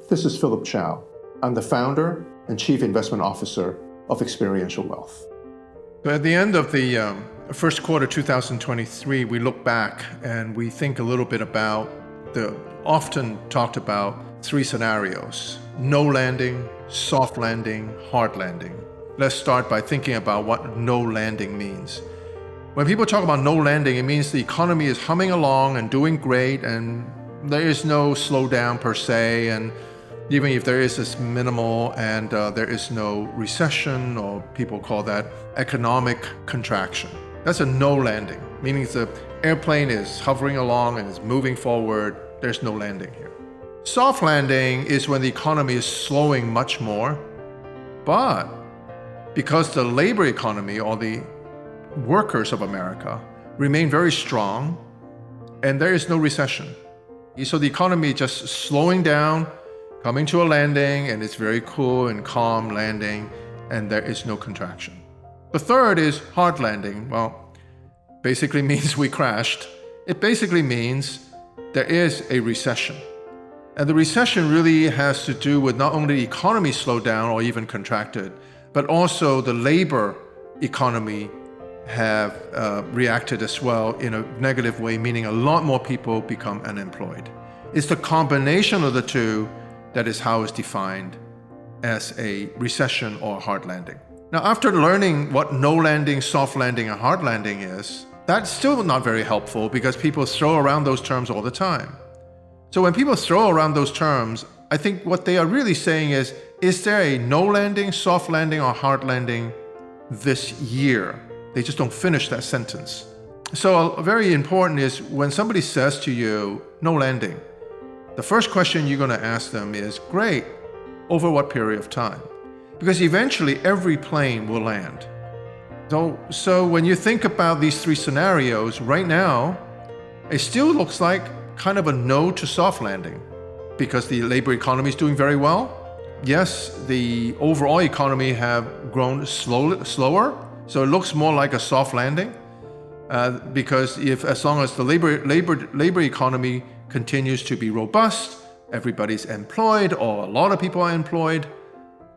This is Philip Chao. I'm the founder and chief investment officer of Experiential Wealth. So at the end of the first quarter 2023, we look back and we think a little bit about the often talked about three scenarios: no landing, soft landing, hard landing. Let's start by thinking about what no landing means. When people talk about no landing, it means the economy is humming along and doing great and there is no slowdown per se, and even if there is, it's minimal, and there is no recession, or people call that economic contraction. That's a no landing, meaning the airplane is hovering along and is moving forward. There's no landing here. Soft landing is when the economy is slowing much more, but because the labor economy, or the workers of America, remain very strong and there is no recession. So the economy is just slowing down, coming to a landing, and it's very cool and calm landing, and there is no contraction. The third is hard landing. Well, basically means we crashed. It basically means there is a recession. And the recession really has to do with not only the economy slowed down or even contracted, but also the labor economy have reacted as well in a negative way, meaning a lot more people become unemployed. It's the combination of the two that is how it's defined as a recession or a hard landing. Now, after learning what no landing, soft landing, and hard landing is, that's still not very helpful because people throw around those terms all the time. So when people throw around those terms, I think what they are really saying is there a no landing, soft landing, or hard landing this year? They just don't finish that sentence. So very important is when somebody says to you, no landing, the first question you're going to ask them is, great, over what period of time? Because eventually every plane will land. So when you think about these three scenarios, right now, it still looks like kind of a no to soft landing because the labor economy is doing very well. Yes, the overall economy have grown slower, so it looks more like a soft landing because as long as the labor economy continues to be robust, everybody's employed, or a lot of people are employed,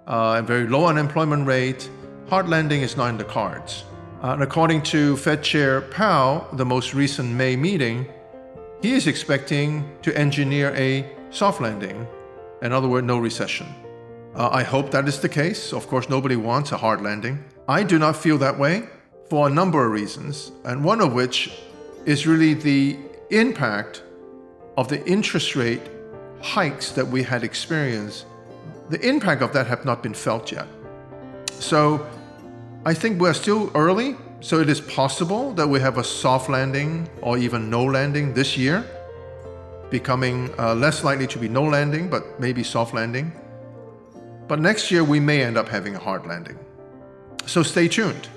and very low unemployment rate, hard landing is not in the cards. And according to Fed Chair Powell, the most recent May meeting, he is expecting to engineer a soft landing. In other words, no recession. I hope that is the case. Of course, nobody wants a hard landing. I do not feel that way for a number of reasons, and one of which is really the impact of the interest rate hikes that we had experienced. The impact of that have not been felt yet. So I think we're still early, so it is possible that we have a soft landing or even no landing this year, becoming less likely to be no landing, but maybe soft landing. But next year we may end up having a hard landing. So stay tuned.